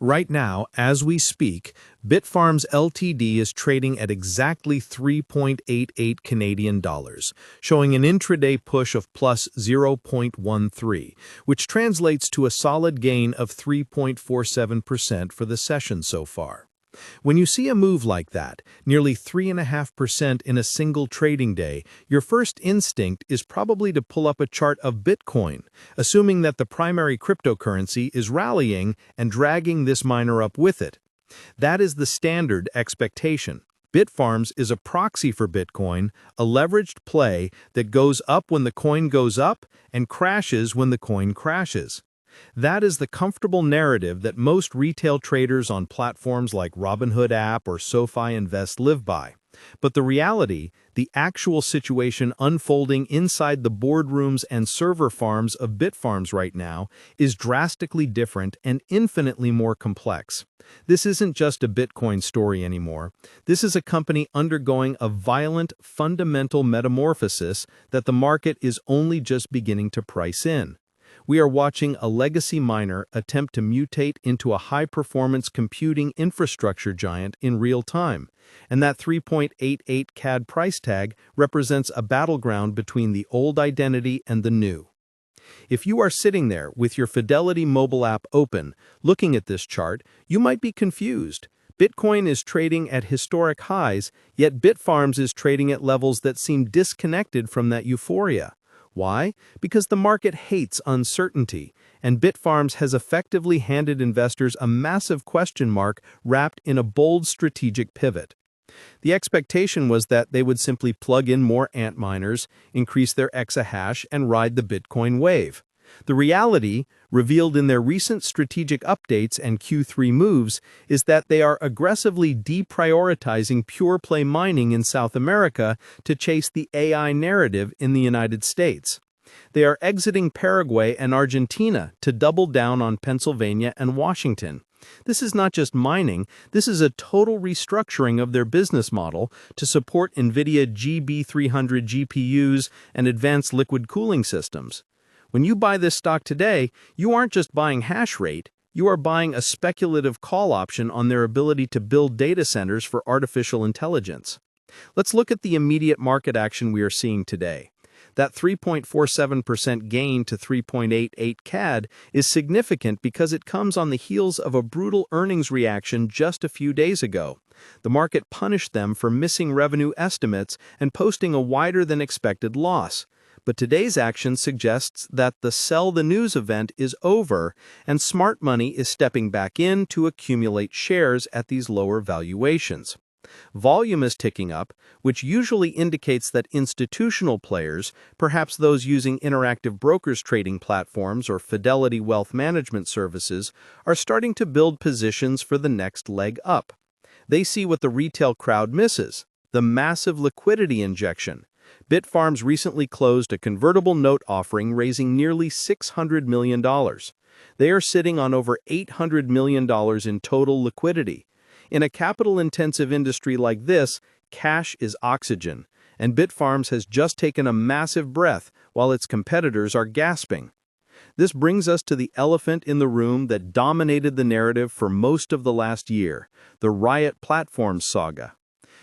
Right now, as we speak, Bitfarms Ltd is trading at exactly 3.88 Canadian dollars, showing an intraday push of plus 0.13, which translates to a solid gain of 3.47% for the session so far. When you see a move like that, nearly 3.5% in a single trading day, your first instinct is probably to pull up a chart of Bitcoin, assuming that the primary cryptocurrency is rallying and dragging this miner up with it. That is the standard expectation. Bitfarms is a proxy for Bitcoin, a leveraged play that goes up when the coin goes up and crashes when the coin crashes. That is the comfortable narrative that most retail traders on platforms like Robinhood app or SoFi Invest live by. But the reality, the actual situation unfolding inside the boardrooms and server farms of Bitfarms right now, is drastically different and infinitely more complex. This isn't just a Bitcoin story anymore. This is a company undergoing a violent, fundamental metamorphosis that the market is only just beginning to price in. We are watching a legacy miner attempt to mutate into a high-performance computing infrastructure giant in real time, and that 3.88 CAD price tag represents a battleground between the old identity and the new. If you are sitting there with your Fidelity mobile app open, looking at this chart, you might be confused. Bitcoin is trading at historic highs, yet Bitfarms is trading at levels that seem disconnected from that euphoria. Why? Because the market hates uncertainty, and Bitfarms has effectively handed investors a massive question mark wrapped in a bold strategic pivot. The expectation was that they would simply plug in more ant miners, increase their exahash, and ride the Bitcoin wave. The reality, revealed in their recent strategic updates and Q3 moves, is that they are aggressively deprioritizing pure-play mining in South America to chase the AI narrative in the United States. They are exiting Paraguay and Argentina to double down on Pennsylvania and Washington. This is not just mining, this is a total restructuring of their business model to support Nvidia GB300 GPUs and advanced liquid cooling systems. When you buy this stock today, you aren't just buying hash rate, you are buying a speculative call option on their ability to build data centers for artificial intelligence. Let's look at the immediate market action we are seeing today. That 3.47% gain to 3.88 CAD is significant because it comes on the heels of a brutal earnings reaction just a few days ago. The market punished them for missing revenue estimates and posting a wider than expected loss. But today's action suggests that the sell the news event is over and smart money is stepping back in to accumulate shares at these lower valuations. Volume is ticking up, which usually indicates that institutional players, perhaps those using interactive brokers trading platforms or Fidelity wealth management services, are starting to build positions for the next leg up. They see what the retail crowd misses: the massive liquidity injection. Bitfarms recently closed a convertible note offering raising nearly $600 million. They are sitting on over $800 million in total liquidity. In a capital-intensive industry like this, cash is oxygen, and Bitfarms has just taken a massive breath while its competitors are gasping. This brings us to the elephant in the room that dominated the narrative for most of the last year, the Riot Platforms saga.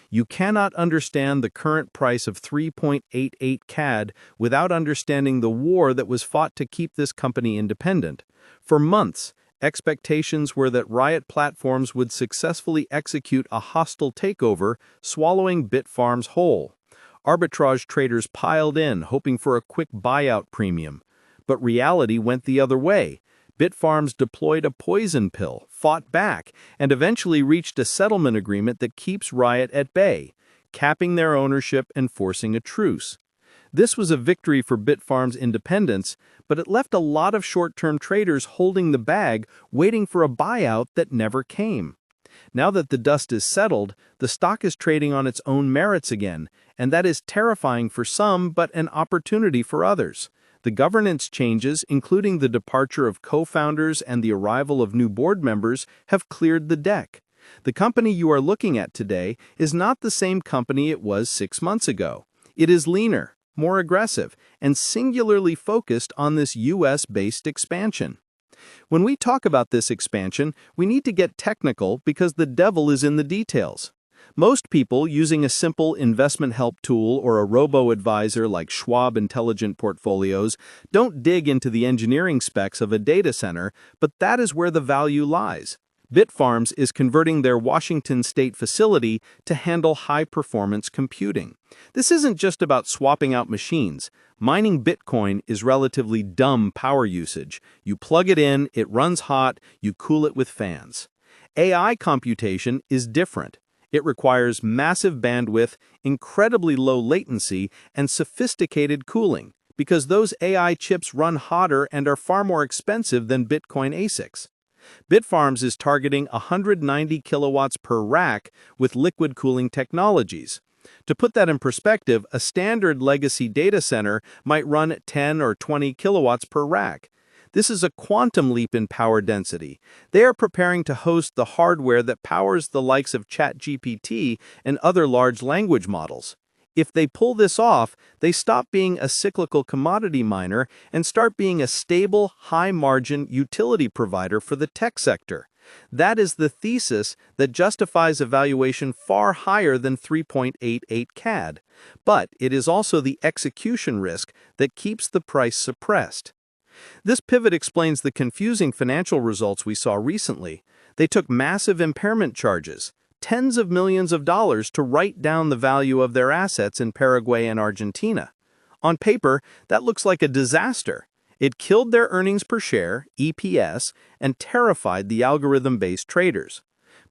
You cannot understand the current price of 3.88 CAD without understanding the war that was fought to keep this company independent. For months, expectations were that Riot Platforms would successfully execute a hostile takeover, swallowing Bitfarms whole. Arbitrage traders piled in, hoping for a quick buyout premium. But reality went the other way. Bitfarms deployed a poison pill, fought back, and eventually reached a settlement agreement that keeps Riot at bay, capping their ownership and forcing a truce. This was a victory for Bitfarms' independence, but it left a lot of short-term traders holding the bag, waiting for a buyout that never came. Now that the dust is settled, the stock is trading on its own merits again, and that is terrifying for some but an opportunity for others. The governance changes, including the departure of co-founders and the arrival of new board members, have cleared the deck. The company you are looking at today is not the same company it was 6 months ago. It is leaner, more aggressive, and singularly focused on this US-based expansion. When we talk about this expansion, we need to get technical because the devil is in the details. Most people, using a simple investment help tool or a robo-advisor like Schwab Intelligent Portfolios, don't dig into the engineering specs of a data center, but that is where the value lies. Bitfarms is converting their Washington state facility to handle high-performance computing. This isn't just about swapping out machines. Mining Bitcoin is relatively dumb power usage. You plug it in, it runs hot, you cool it with fans. AI computation is different. It requires massive bandwidth, incredibly low latency, and sophisticated cooling, because those AI chips run hotter and are far more expensive than Bitcoin ASICs. Bitfarms is targeting 190 kilowatts per rack with liquid cooling technologies. To put that in perspective, a standard legacy data center might run 10 or 20 kilowatts per rack. This is a quantum leap in power density. They are preparing to host the hardware that powers the likes of ChatGPT and other large language models. If they pull this off, they stop being a cyclical commodity miner and start being a stable, high-margin utility provider for the tech sector. That is the thesis that justifies a valuation far higher than 3.88 CAD. But it is also the execution risk that keeps the price suppressed. This pivot explains the confusing financial results we saw recently. They took massive impairment charges, tens of millions of dollars, to write down the value of their assets in Paraguay and Argentina. On paper, that looks like a disaster. It killed their earnings per share, EPS, and terrified the algorithm-based traders.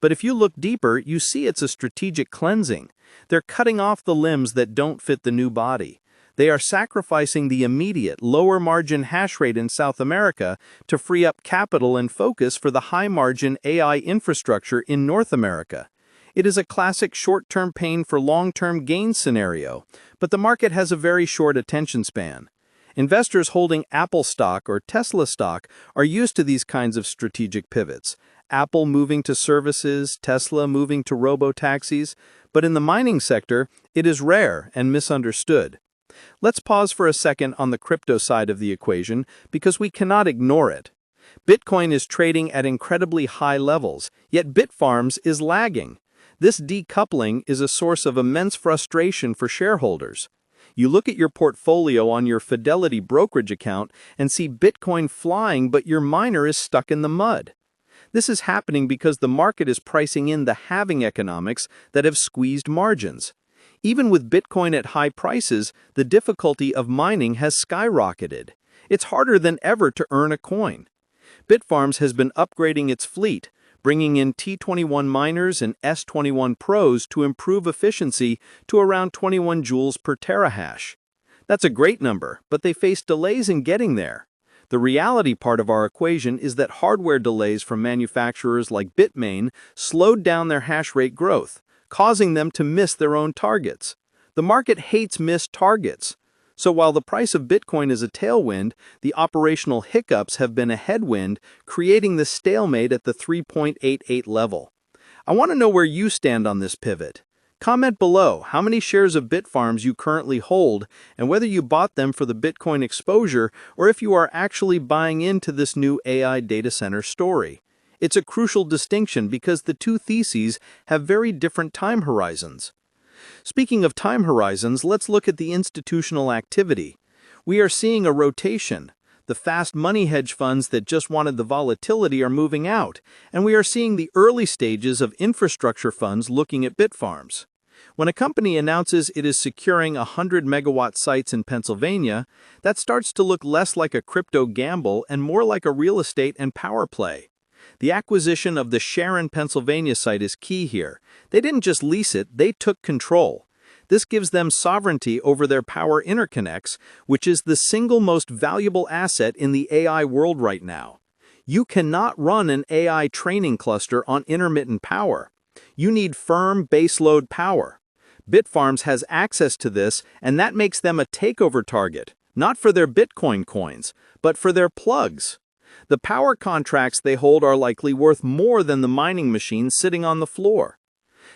But if you look deeper, you see it's a strategic cleansing. They're cutting off the limbs that don't fit the new body. They are sacrificing the immediate, lower-margin hash rate in South America to free up capital and focus for the high-margin AI infrastructure in North America. It is a classic short-term pain for long-term gain scenario, but the market has a very short attention span. Investors holding Apple stock or Tesla stock are used to these kinds of strategic pivots. Apple moving to services, Tesla moving to robo-taxis, but in the mining sector, it is rare and misunderstood. Let's pause for a second on the crypto side of the equation because we cannot ignore it. Bitcoin is trading at incredibly high levels, yet Bitfarms is lagging. This decoupling is a source of immense frustration for shareholders. You look at your portfolio on your Fidelity brokerage account and see Bitcoin flying, but your miner is stuck in the mud. This is happening because the market is pricing in the halving economics that have squeezed margins. Even with Bitcoin at high prices, the difficulty of mining has skyrocketed. It's harder than ever to earn a coin. Bitfarms has been upgrading its fleet, bringing in T21 miners and S21 Pros to improve efficiency to around 21 joules per terahash. That's a great number, but they face delays in getting there. The reality part of our equation is that hardware delays from manufacturers like Bitmain slowed down their hash rate growth, causing them to miss their own targets. The market hates missed targets. So while the price of Bitcoin is a tailwind, the operational hiccups have been a headwind, creating the stalemate at the 3.88 level. I want to know where you stand on this pivot. Comment below how many shares of Bitfarms you currently hold and whether you bought them for the Bitcoin exposure or if you are actually buying into this new AI data center story. It's a crucial distinction because the two theses have very different time horizons. Speaking of time horizons, let's look at the institutional activity. We are seeing a rotation. The fast money hedge funds that just wanted the volatility are moving out, and we are seeing the early stages of infrastructure funds looking at Bitfarms. When a company announces it is securing 100-megawatt sites in Pennsylvania, that starts to look less like a crypto gamble and more like a real estate and power play. The acquisition of the Sharon, Pennsylvania site is key here. They didn't just lease it, they took control. This gives them sovereignty over their power interconnects, which is the single most valuable asset in the AI world right now. You cannot run an AI training cluster on intermittent power. You need firm baseload power. Bitfarms has access to this, and that makes them a takeover target, not for their Bitcoin coins, but for their plugs. The power contracts they hold are likely worth more than the mining machines sitting on the floor.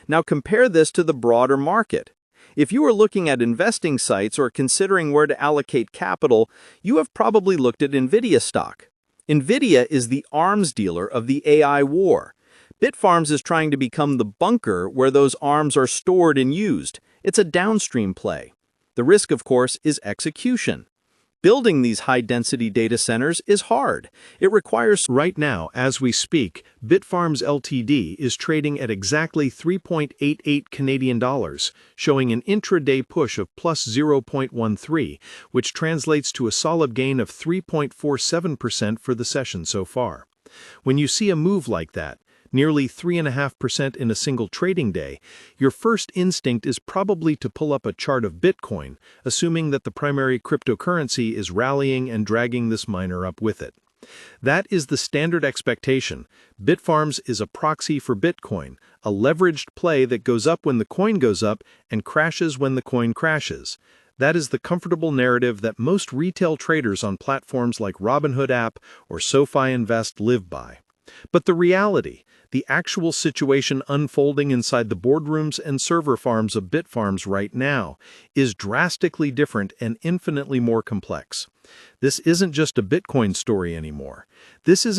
Now compare this to the broader market. If you are looking at investing sites or considering where to allocate capital, you have probably looked at Nvidia stock. Nvidia is the arms dealer of the AI war. Bitfarms is trying to become the bunker where those arms are stored and used. It's a downstream play. The risk, of course, is execution. Building these high-density data centers is hard. It requires... Right now, as we speak, Bitfarms Ltd is trading at exactly 3.88 Canadian dollars, showing an intraday push of plus 0.13, which translates to a solid gain of 3.47% for the session so far. When you see a move like that, nearly 3.5% in a single trading day, your first instinct is probably to pull up a chart of Bitcoin, assuming that the primary cryptocurrency is rallying and dragging this miner up with it. That is the standard expectation. Bitfarms is a proxy for Bitcoin, a leveraged play that goes up when the coin goes up and crashes when the coin crashes. That is the comfortable narrative that most retail traders on platforms like Robinhood app or SoFi Invest live by. But the reality, the actual situation unfolding inside the boardrooms and server farms of Bitfarms right now, is drastically different and infinitely more complex. This isn't just a Bitcoin story anymore. This is a